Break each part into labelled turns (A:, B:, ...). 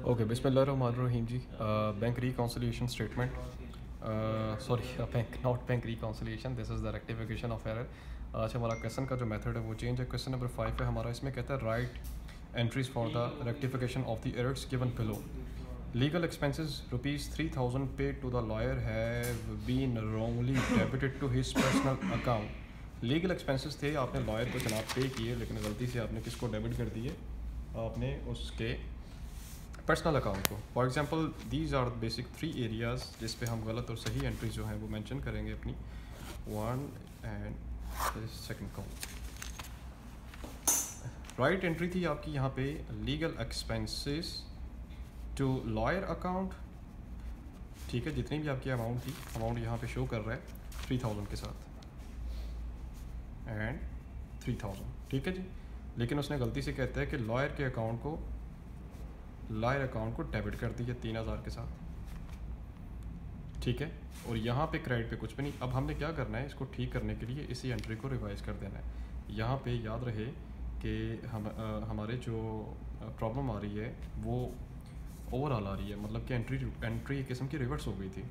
A: Okay, बिस्मिल्लाहिर्रहमानिर्रहीम जी। Bank reconciliation statement, sorry, bank reconciliation, this is the rectification of error. आज हमारा question का जो मेथड है वो चेंज है। क्वेश्चन नंबर 5 है हमारा, इसमें कहता है right entries for the rectification of the errors given below. Legal expenses ₹3000 paid to the lawyer have been wrongly debited to his personal account. Legal expenses थे, आपने लॉयर को जनाब पे किए, लेकिन गलती से आपने किसको डेबिट कर दिए? आपने उसके पर्सनल अकाउंट को। For example these are basic 3 areas जिस पे हम गलत और सही एंट्री जो हैं वो मेंशन करेंगे अपनी। 1 and second count. Right entry थी आपकी यहाँ पे legal expenses to lawyer account, ठीक है। जितनी भी आपकी अमाउंट थी, अमाउंट यहाँ पे शो कर रहा है 3000 के साथ एंड 3000, ठीक है जी। लेकिन उसने गलती से कहता है कि लॉयर अकाउंट को डेबिट कर दिया 3000 के साथ, ठीक है। और यहाँ पे क्रेडिट पे कुछ भी नहीं। अब हमने क्या करना है, इसको ठीक करने के लिए इसी एंट्री को रिवाइज कर देना है। यहाँ पे याद रहे कि हमारे जो प्रॉब्लम आ रही है वो ओवरऑल आ रही है, मतलब कि एंट्री एक किस्म की रिवर्स हो गई थी,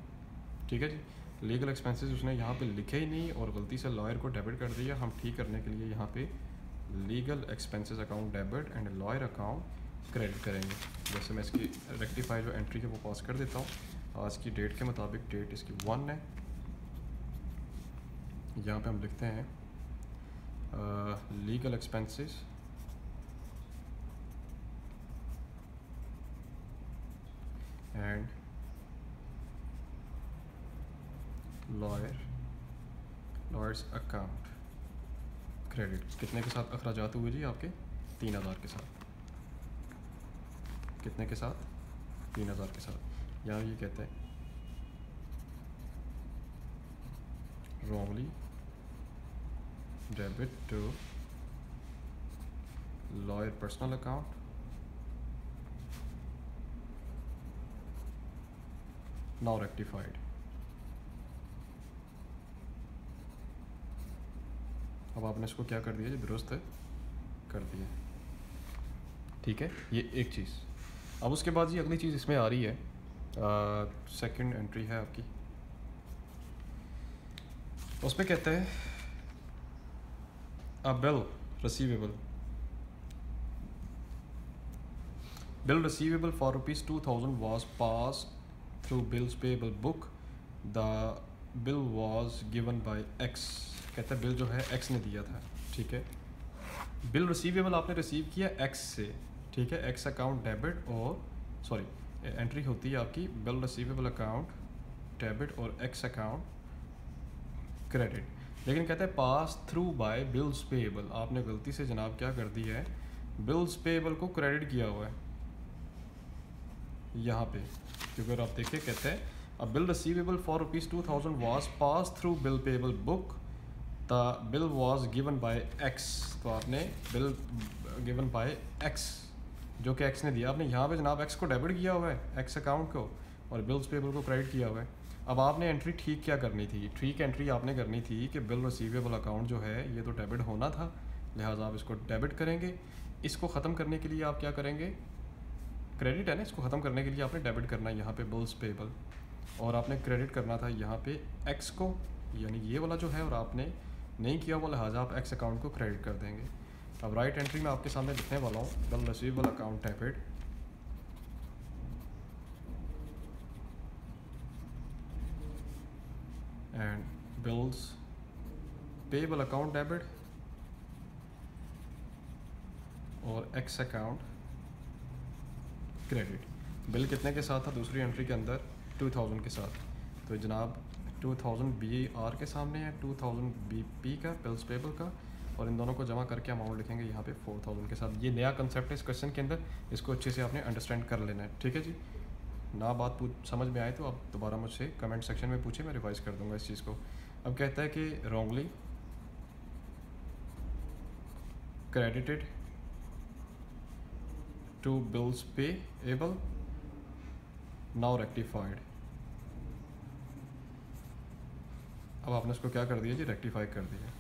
A: ठीक है जी। लीगल एक्सपेंसेस उसने यहाँ पे लिखे ही नहीं और गलती से लॉयर को डेबिट कर दिया। हम ठीक करने के लिए यहाँ पे legal expenses account debit and lawyer account credit करेंगे। जैसे मैं इसकी रेक्टिफाई जो एंट्री है वो पास कर देता हूँ। आज की डेट के मुताबिक डेट इसकी 1 है। यहाँ पे हम लिखते हैं legal expenses and lawyers account credit. कितने के साथ अखराजात हुए जी आपके? 3000 के साथ। कितने के साथ? 3000 के साथ। यहाँ ये कहते हैं wrongly debit to lawyer personal account now rectified। अब आपने इसको क्या कर दिया जी? दुरुस्त कर दिया, ठीक है। ये एक चीज़। अब उसके बाद जी अगली चीज़ इसमें आ रही है, सेकंड एंट्री है आपकी। उसमें कहते हैं अ bill receivable for ₹2000 was passed through bills payable book। The bill was given by X। कहता है बिल जो है X ने दिया था, ठीक है। बिल रिसीवेबल आपने रिसीव किया X से, ठीक है। X अकाउंट डेबिट और सॉरी एंट्री होती है आपकी बिल रिसीवेबल अकाउंट डेबिट और X अकाउंट क्रेडिट। लेकिन कहता है pass through by bills payable. आपने गलती से जनाब क्या कर दी है? बिल्स पेएबल को क्रेडिट किया हुआ है यहाँ पे, क्योंकि अगर आप देखिए कहते हैं अ bill receivable for ₹2000 was pass through bill payable book. The bill was given by x. तो आपने बिल गिवन बाय एक्स जो कि एक्स ने दिया, आपने यहाँ पे जनाब एक्स को डेबिट किया हुआ है, एक्स अकाउंट को, और बिल्स पेएबल को क्रेडिट किया हुआ है। अब आपने एंट्री ठीक क्या करनी थी? ठीक एंट्री आपने करनी थी कि बिल रिसीवेबल अकाउंट जो है ये तो डेबिट होना था, लिहाजा आप इसको डेबिट करेंगे। इसको ख़त्म करने के लिए आप क्या करेंगे? क्रेडिट है ना, इसको ख़त्म करने के लिए आपने डेबिट करना है यहाँ पे बिल्स पेएबल, और आपने क्रेडिट करना था यहाँ पे एक्स को, यानी ये वाला जो है, और आपने नहीं किया वो, लिहाजा आप एक्स अकाउंट को क्रेडिट कर देंगे। अब राइट एंट्री में आपके सामने लिखने वाला हूँ bill receivable account debit and bills payable account debit और एक्स अकाउंट क्रेडिट। बिल कितने के साथ था दूसरी एंट्री के अंदर? 2000 के साथ। तो जनाब 2000 BR के सामने है, 2000 BP का बिल्स पेएबल का, और इन दोनों को जमा करके अमाउंट लिखेंगे यहाँ पे 4000 के साथ। ये नया कंसेप्ट है इस क्वेश्चन के अंदर, इसको अच्छे से आपने अंडरस्टैंड कर लेना है, ठीक है जी। ना बात समझ में आए तो आप दोबारा मुझसे कमेंट सेक्शन में पूछे, मैं रिवाइज़ कर दूंगा इस चीज़ को। अब कहता है कि wrongly credited to bills payable now rectified. अब आपने इसको क्या कर दिया जी? रेक्टिफाई कर दिया।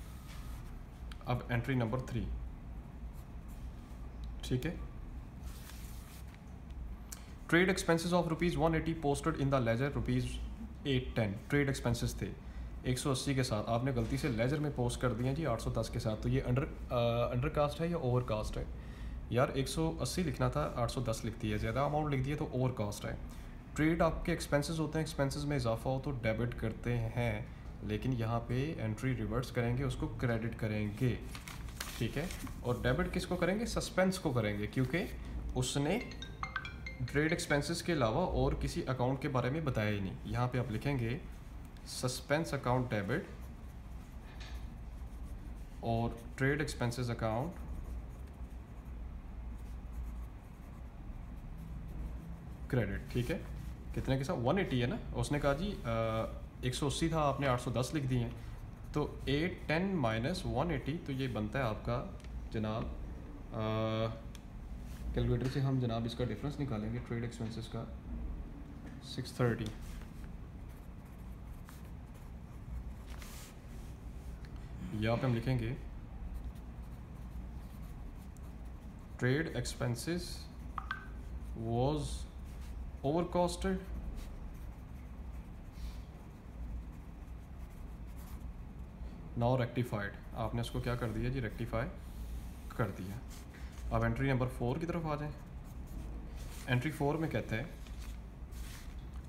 A: अब एंट्री नंबर 3, ठीक है। Trade expenses of ₹180 posted in the ledger ₹810 trade expenses थे 180 के साथ, आपने गलती से लेजर में पोस्ट कर दिए जी 810 के साथ, तो ये अंडर कास्ट है या ओवर कास्ट है? यार 180 लिखना था, 810 लिख दिया, ज़्यादा अमाउंट लिख दिया तो ओवर कास्ट है। ट्रेड आपके एक्सपेंसेस होते हैं, एक्सपेंसेस में इजाफा हो तो डेबिट करते हैं, लेकिन यहाँ पे एंट्री रिवर्स करेंगे, उसको क्रेडिट करेंगे, ठीक है। और डेबिट किसको करेंगे? सस्पेंस को करेंगे, क्योंकि उसने ट्रेड एक्सपेंसेस के अलावा और किसी अकाउंट के बारे में बताया ही नहीं। यहाँ पे आप लिखेंगे सस्पेंस अकाउंट डेबिट और ट्रेड एक्सपेंसेस अकाउंट क्रेडिट, ठीक है। कितने के साथ? 180 है ना, उसने कहा जी 180 था, आपने 810 लिख दिए, तो 810 माइनस 180, तो ये बनता है आपका जनाब, कैलकुलेटर से हम जनाब इसका डिफरेंस निकालेंगे ट्रेड एक्सपेंसेस का, 630। यहाँ पे हम लिखेंगे trade expenses was overcosted now rectified, आपने उसको क्या कर दिया जी? रेक्टिफाई कर दिया। अब एंट्री नंबर 4 की तरफ आ जाएं। एंट्री 4 में कहते हैं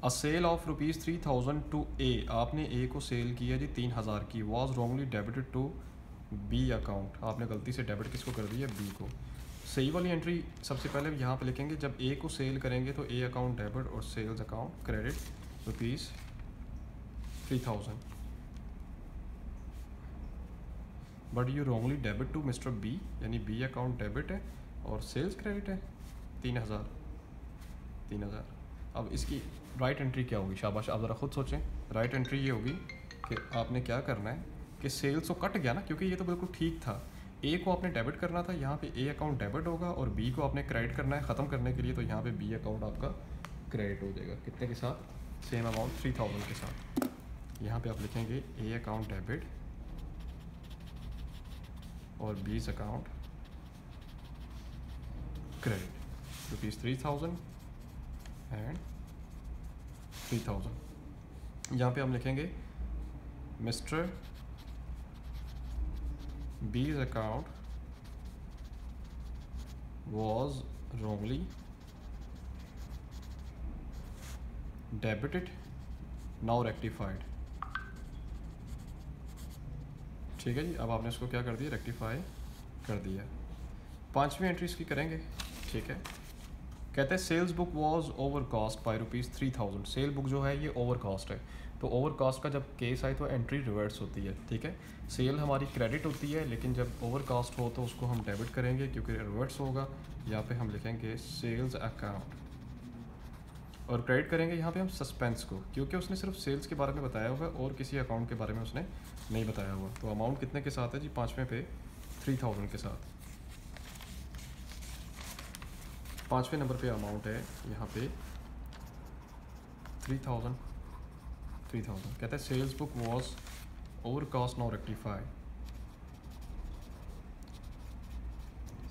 A: a sale of ₹3000 to A, आपने ए को सेल किया जी 3000 की, was wrongly debited to B account, आपने गलती से डेबिट किसको कर दिया? बी को। सही वाली एंट्री सबसे पहले यहाँ पे लिखेंगे, जब ए को सेल करेंगे तो ए अकाउंट डेबिट और sales account credit ₹3000, but you wrongly debit to mister B, यानी बी अकाउंट डेबिट है और सेल्स क्रेडिट है 3000। अब इसकी राइट एंट्री क्या होगी? शाबाश, आप ज़रा खुद सोचें। राइट एंट्री ये होगी कि आपने क्या करना है कि सेल्स तो कट गया ना, क्योंकि ये तो बिल्कुल ठीक था, ए को आपने डेबिट करना था, यहाँ पे ए अकाउंट डेबिट होगा, और बी को आपने क्रेडिट करना है ख़त्म करने के लिए, तो यहाँ पे बी अकाउंट आपका क्रेडिट हो जाएगा। कितने के साथ? सेम अमाउंट 3000 के साथ। यहाँ पे आप लिखेंगे ए अकाउंट डेबिट और बीज अकाउंट क्रेडिट, ₹3000 एंड 3000। यहाँ पे हम लिखेंगे mister B's account was wrongly debited now rectified, ठीक है जी। अब आपने इसको क्या कर दिया? रेक्टिफाई कर दिया। 5वीं एंट्री इसकी करेंगे, ठीक है। कहते हैं sales book was overcast by ₹3000, sale book जो है ये ओवर कॉस्ट है, तो ओवर कॉस्ट का जब केस आए तो एंट्री रिवर्स होती है, ठीक है। सेल हमारी क्रेडिट होती है, लेकिन जब ओवर कॉस्ट हो तो उसको हम डेबिट करेंगे क्योंकि रिवर्स होगा। यहाँ पे हम लिखेंगे सेल्स अकाउंट और क्रेडिट करेंगे यहाँ पे हम सस्पेंस को, क्योंकि उसने सिर्फ सेल्स के बारे में बताया हुआ और किसी अकाउंट के बारे में उसने नहीं बताया हुआ। तो अमाउंट कितने के साथ है जी? 5वें पे 3000 के साथ। 5वें नंबर पे अमाउंट है यहाँ पे 3000। कहते हैं sales book was overcast now rectify,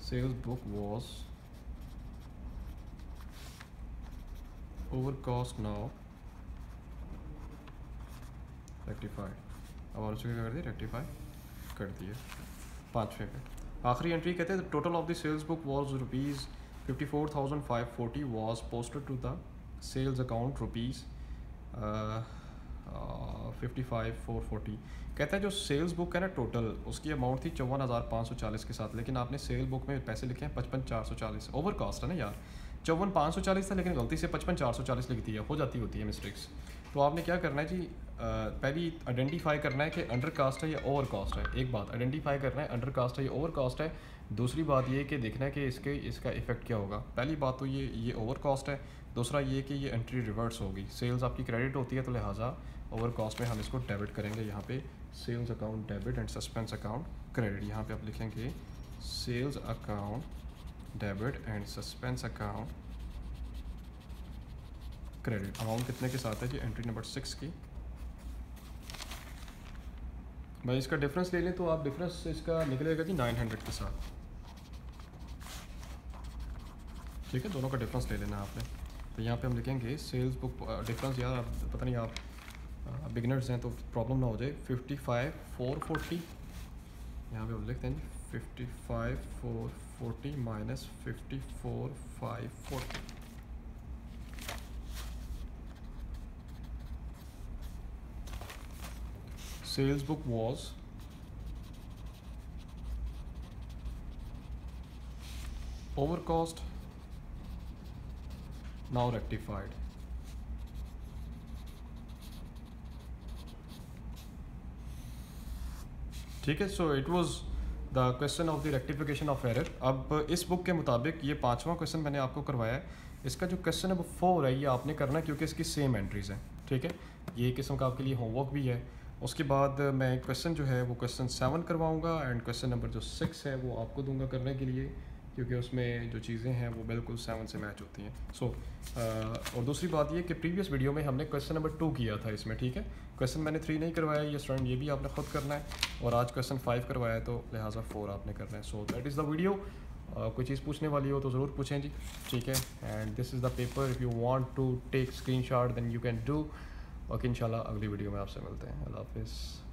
A: sales book was overcast now rectified. अब और उसको क्या कर दिया? रेक्टिफाई कर दिया। 5वें पे आखिरी एंट्री कहते हैं total of the sales book was ₹54,540 was posted to the sales account ₹55,440। कहता है जो सेल्स बुक है ना टोटल, उसकी अमाउंट थी 54,540 के साथ, लेकिन आपने सेल बुक में पैसे लिखे हैं 55,440। ओवर कॉस्ट है ना यार, 54,540 था लेकिन गलती से 55,440 लिख दिया, हो जाती होती है मिस्टेक्स। तो आपने क्या करना है जी? पहली आइडेंटिफाई करना है कि अंडर कास्ट है या ओवर कास्ट है। एक बात आइडेंटिफाई करना है अंडर कास्ट है या ओवर कास्ट है। दूसरी बात ये कि देखना है कि इसका इफेक्ट क्या होगा। पहली बात तो ये ओवर कास्ट है, दूसरा ये कि ये एंट्री रिवर्स होगी। सेल्स आपकी क्रेडिट होती है तो लिहाजा ओवर कॉस्ट में हम इसको डेबिट करेंगे। यहाँ पे sales account debit and suspense account credit. यहाँ पे आप लिखेंगे sales account debit and suspense account credit. Amount कितने के साथ है जी? एंट्री नंबर 6 की। भाई इसका डिफरेंस ले लें तो आप डिफरेंस इसका निकलेगा जी 900 के साथ, ठीक है। दोनों का डिफरेंस ले लेना आपने। तो यहाँ पे हम लिखेंगे सेल्स बुक डिफरेंस, यार पता नहीं आप बिगनर्स हैं तो प्रॉब्लम ना हो जाए, 55,440, यहाँ पे हम लिखते हैं 55,440 minus 54,540। Sales book was overcost, now rectified. ठीक है, so it was the question of the rectification of error. अब इस बुक के मुताबिक ये 5वां क्वेश्चन मैंने आपको करवाया है। इसका जो क्वेश्चन नंबर 4 है ये आपने करना है क्योंकि इसकी सेम एंट्रीज हैं। ठीक है, ये किस्म का आपके लिए होमवर्क भी है। उसके बाद मैं क्वेश्चन जो है वो क्वेश्चन 7 करवाऊंगा एंड क्वेश्चन नंबर जो 6 है वो आपको दूंगा करने के लिए, क्योंकि उसमें जो चीज़ें हैं वो बिल्कुल 7 से मैच होती हैं। सो और दूसरी बात ये कि प्रीवियस वीडियो में हमने क्वेश्चन नंबर 2 किया था इसमें। ठीक है, क्वेश्चन मैंने 3 नहीं करवाया, ये स्टूडेंट ये भी आपने खुद करना है, और आज क्वेश्चन 5 करवाया है तो लिहाजा 4 आपने करना है। So that is the video. कोई चीज़ पूछने वाली हो तो ज़रूर पूछें जी। ठीक है, and this is the paper, if you want to take screenshot then you can do. Okay, इंशाल्लाह अगली वीडियो में आपसे मिलते हैं। अल्लाह हाफिज़।